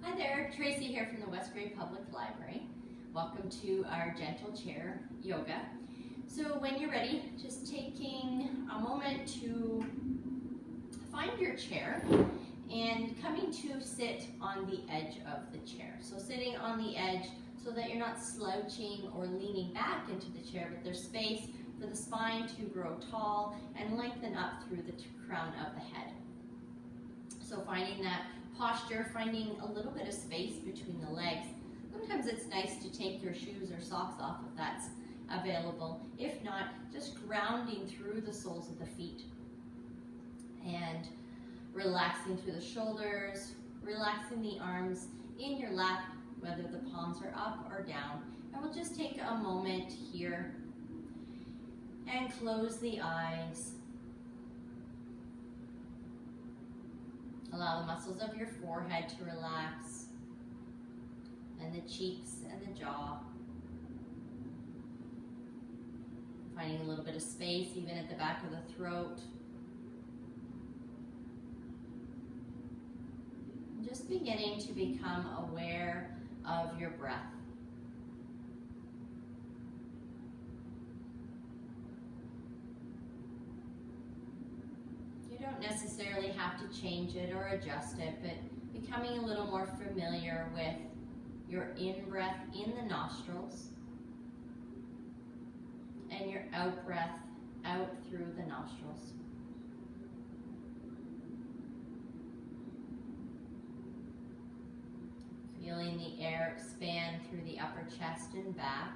Hi there, Tracy here from the West Grey Public Library. Welcome to our gentle chair yoga. So when you're ready, just taking a moment to find your chair and coming to sit on the edge of the chair. So sitting on the edge so that you're not slouching or leaning back into the chair, but there's space for the spine to grow tall and lengthen up through the crown of the head. So finding that posture, finding a little bit of space between the legs. Sometimes it's nice to take your shoes or socks off if that's available. If not, just grounding through the soles of the feet and relaxing through the shoulders, relaxing the arms in your lap, whether the palms are up or down. And we'll just take a moment here and close the eyes. Allow the muscles of your forehead to relax, and the cheeks and the jaw. Finding a little bit of space even at the back of the throat. Just beginning to become aware of your breath. You don't necessarily have to change it or adjust it, but becoming a little more familiar with your in-breath in the nostrils and your out-breath out through the nostrils. Feeling the air expand through the upper chest and back.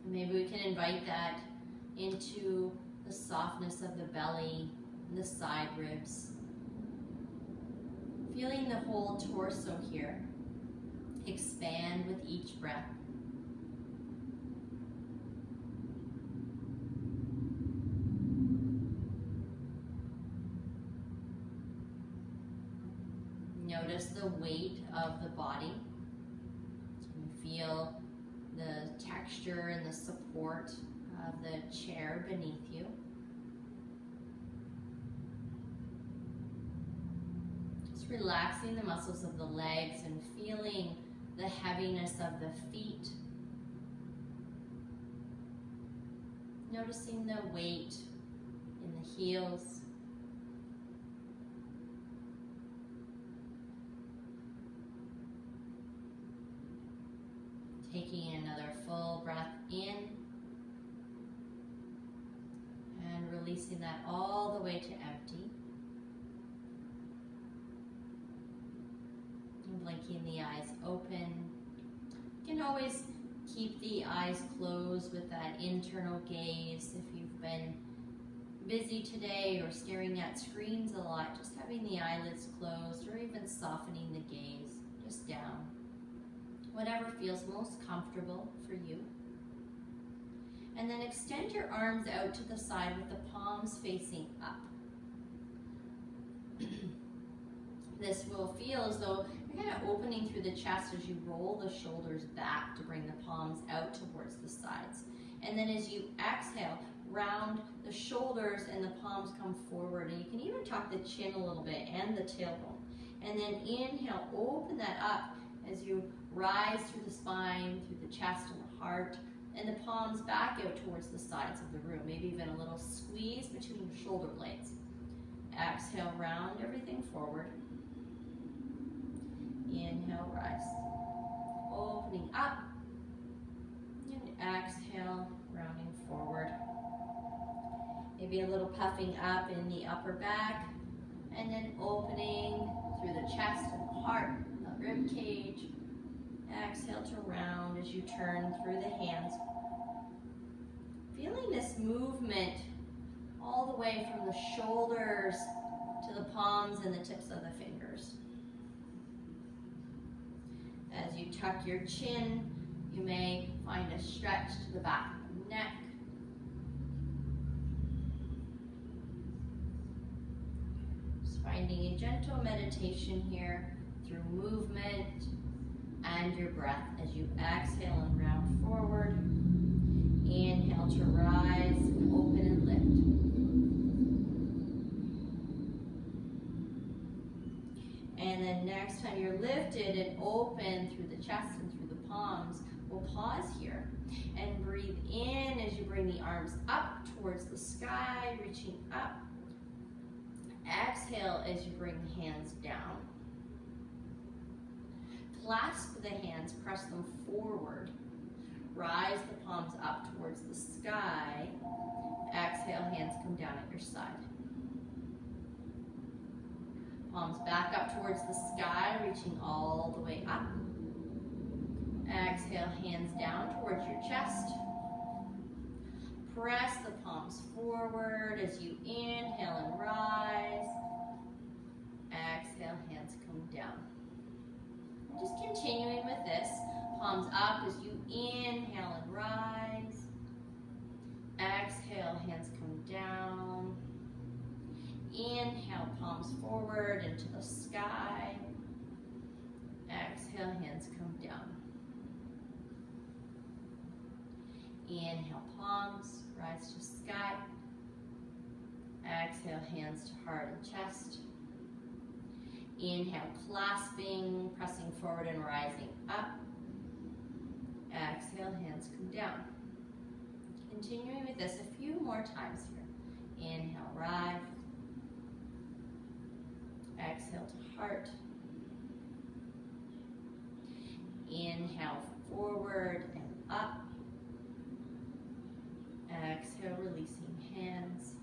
And maybe we can invite that into the softness of the belly and the side ribs. Feeling the whole torso here expand with each breath. Notice the weight of the body. Feel the texture and the support of the chair beneath you. Just relaxing the muscles of the legs and feeling the heaviness of the feet. Noticing the weight in the heels. Taking another full breath in and releasing that all the way to empty. And blinking the eyes open. You can always keep the eyes closed with that internal gaze if you've been busy today or staring at screens a lot. Just having the eyelids closed or even softening the gaze just down. Whatever feels most comfortable for you. And then extend your arms out to the side with the palms facing up. This will feel as though you're kind of opening through the chest as you roll the shoulders back to bring the palms out towards the sides. And then as you exhale, round the shoulders and the palms come forward. And you can even tuck the chin a little bit and the tailbone. And then inhale, open that up as you rise through the spine, through the chest and the heart, and the palms back out towards the sides of the room. Maybe even a little squeeze between your shoulder blades. Exhale, round everything forward. Inhale, rise. Opening up. And exhale, rounding forward. Maybe a little puffing up in the upper back. And then opening through the chest and the heart, the rib cage. Exhale to round as you turn through the hands. Feeling this movement all the way from the shoulders to the palms and the tips of the fingers. As you tuck your chin, you may find a stretch to the back of the neck. Just finding a gentle meditation here through movement and your breath as you exhale and round forward. Inhale to rise, open and lift. And then next time you're lifted and open through the chest and through the palms, we'll pause here and breathe in as you bring the arms up towards the sky, reaching up. Exhale as you bring the hands down. Clasp the hands, press them forward. Rise the palms up towards the sky. Exhale, hands come down at your side. Palms back up towards the sky, reaching all the way up. Exhale, hands down towards your chest. Press the palms forward as you inhale and rise. Exhale, hands come down. And just continuing with this. Palms up as you inhale and rise. Exhale, hands come down. Inhale, palms forward into the sky. Exhale, hands come down. Inhale, palms, rise to sky. Exhale, hands to heart and chest. Inhale, clasping, pressing forward and rising up. Exhale, hands come down. Continuing with this a few more times here. Inhale, rise. Exhale to heart. Inhale, forward and up. Exhale, releasing hands.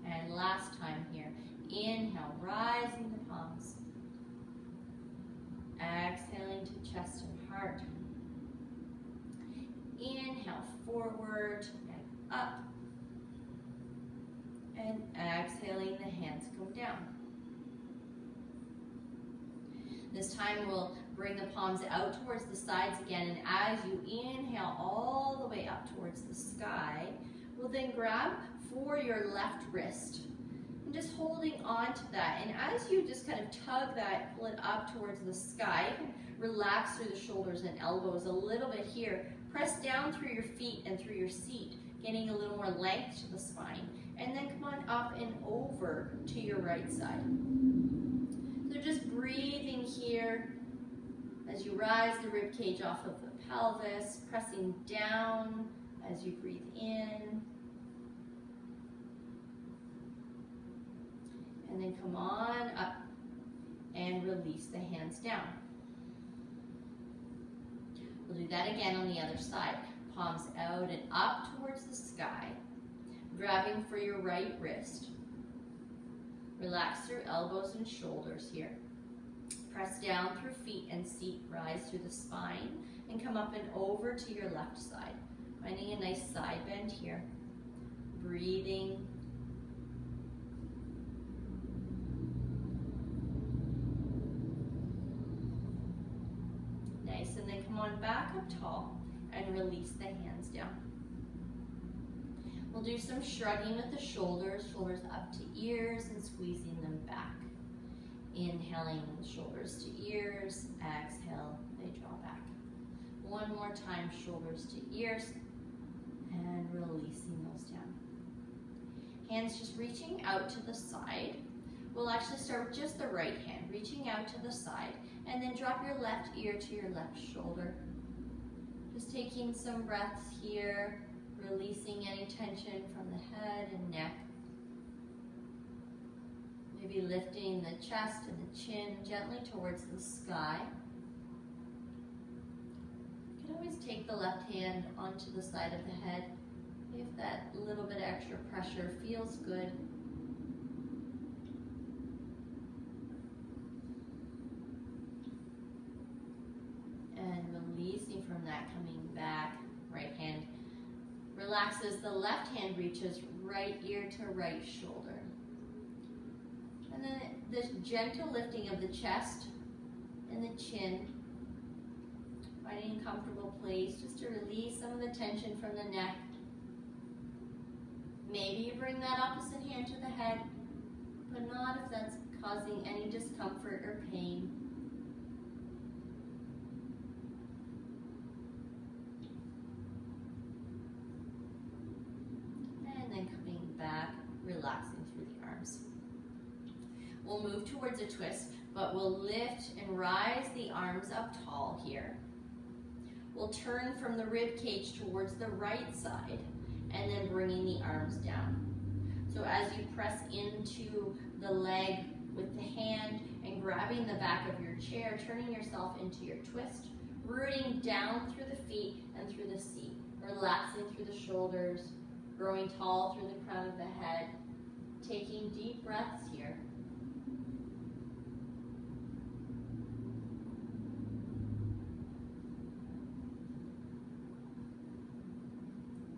And last time here. Inhale, rising the palms. Exhaling to chest and heart. Inhale, forward and up. And exhaling, the hands come down. This time we'll bring the palms out towards the sides again, and as you inhale all the way up towards the sky, we'll then grab for your left wrist. And just holding on to that, and as you just kind of tug that, pull it up towards the sky, you can relax through the shoulders and elbows a little bit here. Press down through your feet and through your seat, getting a little more length to the spine. And then come on up and over to your right side. So just breathing here as you rise the rib cage off of the pelvis, pressing down as you breathe in. And then come on up and release the hands down. We'll do that again on the other side. Palms out and up towards the sky. Grabbing for your right wrist. Relax through elbows and shoulders here. Press down through feet and seat. Rise through the spine and come up and over to your left side. Finding a nice side bend here. Breathing. Nice, and then come on back up tall and release the hands down. We'll do some shrugging with the shoulders up to ears and squeezing them back. Inhaling, shoulders to ears, exhale, they draw back. One more time, shoulders to ears, and releasing those down. Hands just reaching out to the side. We'll actually start with just the right hand, reaching out to the side, and then drop your left ear to your left shoulder. Just taking some breaths here, releasing any tension from the head and neck. Maybe lifting the chest and the chin gently towards the sky. You can always take the left hand onto the side of the head if that little bit extra pressure feels good. And releasing from that, coming back, right hand relaxes, the left hand reaches right ear to right shoulder. And then this gentle lifting of the chest and the chin, finding a comfortable place just to release some of the tension from the neck. Maybe you bring that opposite hand to the head, but not if that's causing any discomfort or pain. And then coming back, relaxing through the arms. We'll move towards a twist, but we'll lift and rise the arms up tall here. We'll turn from the rib cage towards the right side, and then bringing the arms down. So as you press into the leg with the hand and grabbing the back of your chair, turning yourself into your twist, rooting down through the feet and through the seat, relaxing through the shoulders, growing tall through the crown of the head, taking deep breaths here.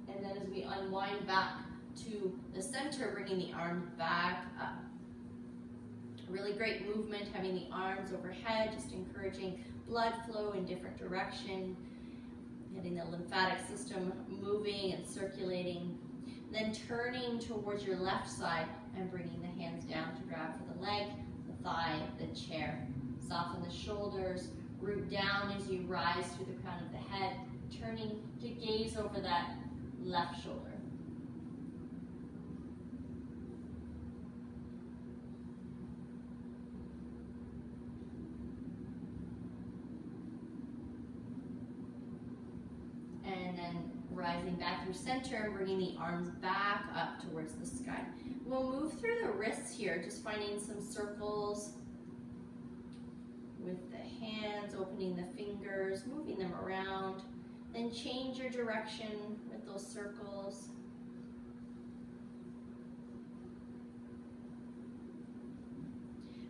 And then as we unwind back to the center, bringing the arms back up. Really great movement, having the arms overhead, just encouraging blood flow in different direction, getting the lymphatic system moving and circulating. Then turning towards your left side and bringing the hands down to grab for the leg, the thigh, the chair. Soften the shoulders, root down as you rise through the crown of the head, turning to gaze over that left shoulder. And then rising back through center and bringing the arms back up towards the sky. We'll move through the wrists here, just finding some circles with the hands, opening the fingers, moving them around. Then change your direction with those circles.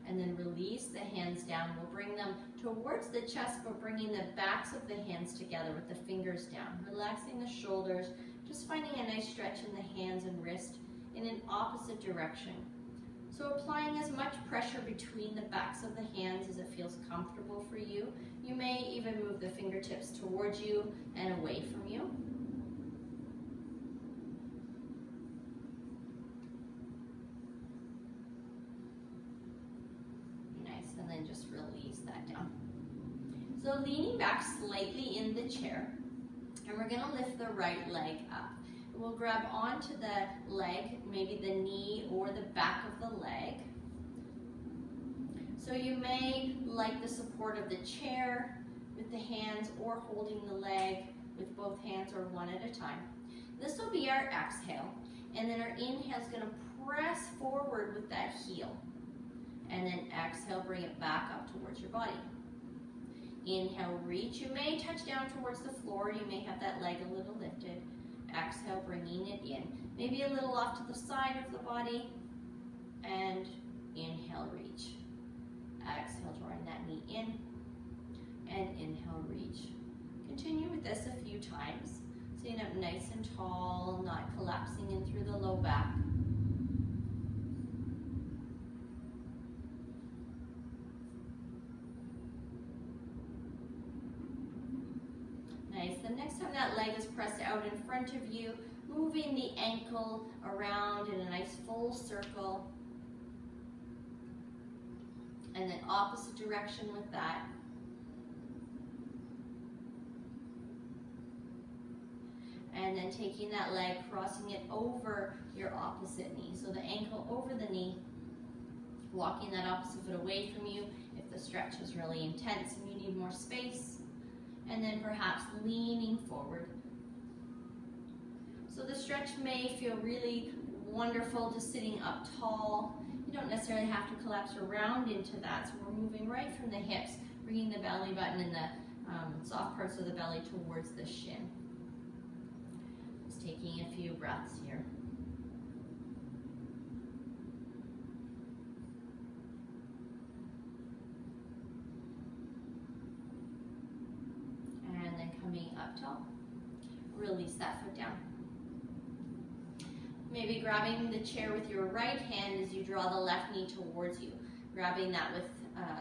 And then release the hands down. We'll bring them towards the chest, but bringing the backs of the hands together with the fingers down. Relaxing the shoulders, just finding a nice stretch in the hands and wrist in an opposite direction. So applying as much pressure between the backs of the hands as it feels comfortable for you. You may even move the fingertips towards you and away from you. Nice, and then just release that down. So leaning back slightly in the chair, and we're gonna lift the right leg up. We'll grab onto the leg, maybe the knee or the back of the leg. So you may like the support of the chair with the hands, or holding the leg with both hands, or one at a time. This will be our exhale, and then our inhale is gonna press forward with that heel. And then exhale, bring it back up towards your body. Inhale, reach. You may touch down towards the floor. You may have that leg a little lifted. Exhale, bringing it in. Maybe a little off to the side of the body. And inhale, reach. Exhale, drawing that knee in. And inhale, reach. Continue with this a few times. Sitting up nice and tall, not collapsing in through the low back. Nice. The next time that leg is pressed out in front of you, moving the ankle around in a nice full circle. And then opposite direction with that. And then taking that leg, crossing it over your opposite knee. So the ankle over the knee, walking that opposite foot away from you if the stretch is really intense and you need more space. And then perhaps leaning forward. So the stretch may feel really wonderful just sitting up tall. You don't necessarily have to collapse around into that. So we're moving right from the hips, bringing the belly button and the soft parts of the belly towards the shin. Just taking a few breaths here. And then coming up tall. Release that foot down. Maybe grabbing the chair with your right hand as you draw the left knee towards you. Grabbing that with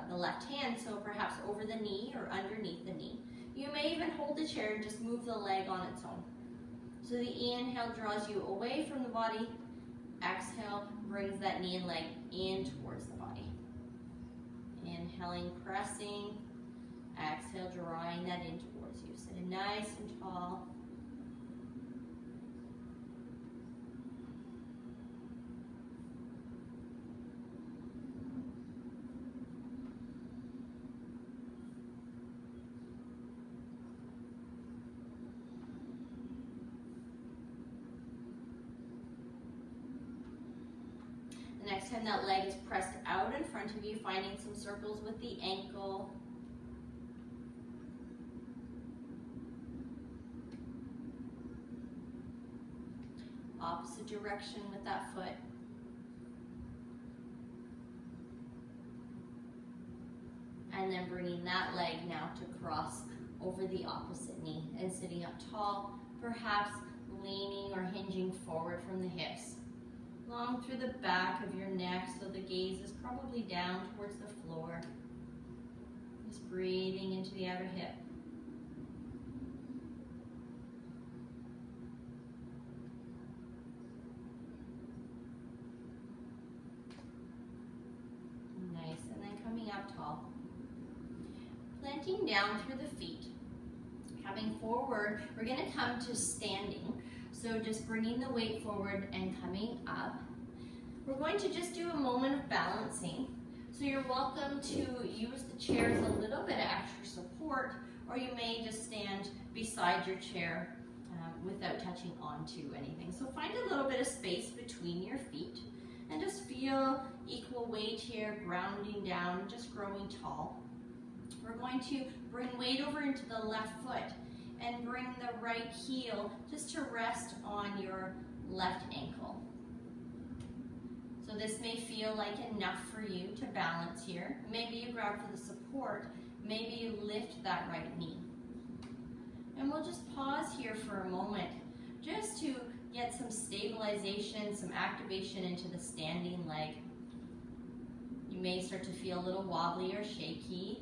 the left hand, so perhaps over the knee or underneath the knee. You may even hold the chair and just move the leg on its own. So the inhale draws you away from the body. Exhale brings that knee and leg in towards the body. Inhaling, pressing. Exhale, drawing that in towards you. Sitting nice and tall. The next time that leg is pressed out in front of you, finding some circles with the ankle. Opposite direction with that foot. And then bringing that leg now to cross over the opposite knee and sitting up tall, perhaps leaning or hinging forward from the hips. Long through the back of your neck, so the gaze is probably down towards the floor. Just breathing into the outer hip. Nice, and then coming up tall. Planting down through the feet. Coming forward, we're going to come to standing. So just bringing the weight forward and coming up. We're going to just do a moment of balancing. So you're welcome to use the chair as a little bit of extra support, or you may just stand beside your chair without touching onto anything. So find a little bit of space between your feet and just feel equal weight here, grounding down, just growing tall. We're going to bring weight over into the left foot and bring the right heel just to rest on your left ankle. So this may feel like enough for you to balance here. Maybe you grab for the support, maybe you lift that right knee. And we'll just pause here for a moment just to get some stabilization, some activation into the standing leg. You may start to feel a little wobbly or shaky.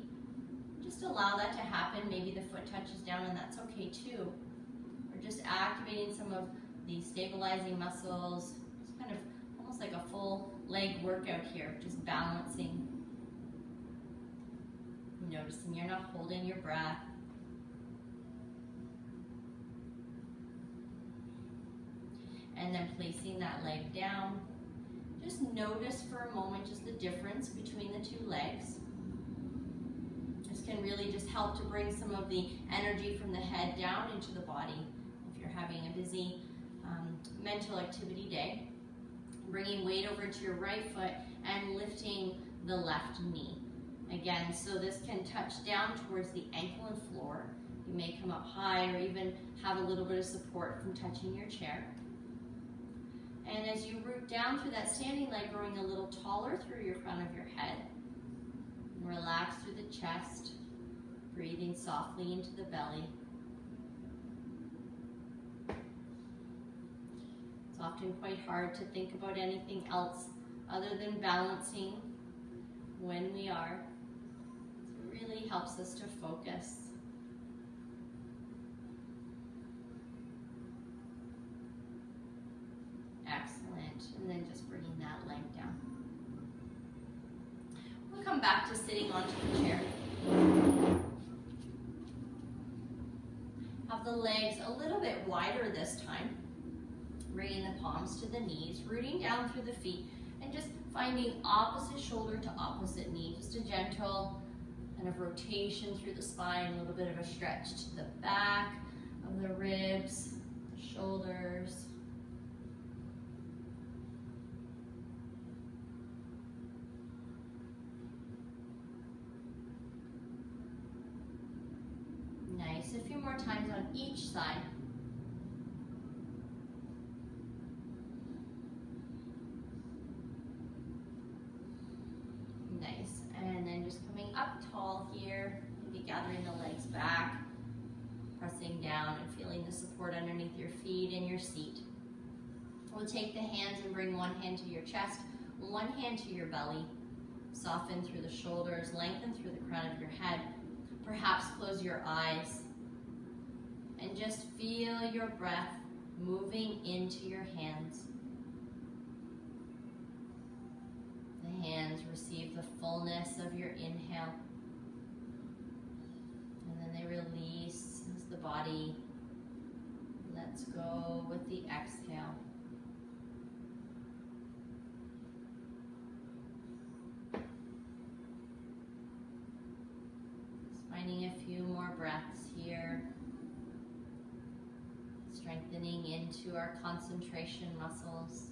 Just allow that to happen. Maybe the foot touches down and that's okay too. We're just activating some of the stabilizing muscles. It's kind of almost like a full leg workout here, just balancing. Noticing you're not holding your breath. And then placing that leg down. Just notice for a moment just the difference between the two legs. This can really just help to bring some of the energy from the head down into the body if you're having a busy mental activity day. Bringing weight over to your right foot and lifting the left knee. Again, so this can touch down towards the ankle and floor. You may come up high or even have a little bit of support from touching your chair. And as you root down through that standing leg, growing a little taller through your crown of your head. And relax through the chest, breathing softly into the belly. It's often quite hard to think about anything else other than balancing when we are. So it really helps us to focus. Excellent. And then just bringing that leg down. We'll come back to sitting onto the chair. Have the legs a little bit wider this time. Bringing the palms to the knees, rooting down through the feet, and just finding opposite shoulder to opposite knee. Just a gentle kind of rotation through the spine, a little bit of a stretch to the back of the ribs, the shoulders. Nice. A few more times on each side. Nice. And then just coming up tall here, maybe gathering the legs back, pressing down and feeling the support underneath your feet and your seat. We'll take the hands and bring one hand to your chest, one hand to your belly. Soften through the shoulders, lengthen through the crown of your head. Perhaps close your eyes and just feel your breath moving into your hands. The hands receive the fullness of your inhale, and then they release as the body lets go with the exhale. Just finding a few more breaths here, strengthening into our concentration muscles.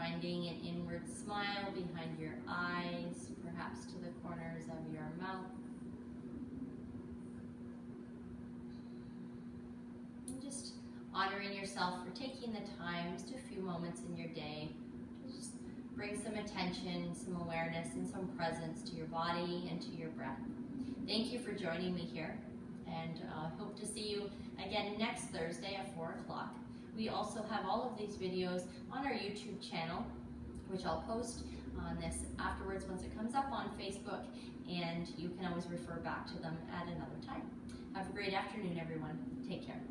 finding an inward smile behind your eyes, perhaps to the corners of your mouth. And just honoring yourself for taking the time, just a few moments in your day, to just bring some attention, some awareness, and some presence to your body and to your breath. Thank you for joining me here, and hope to see you again next Thursday at 4 o'clock. We also have all of these videos on our YouTube channel, which I'll post on this afterwards once it comes up on Facebook, and you can always refer back to them at another time. Have a great afternoon, everyone. Take care.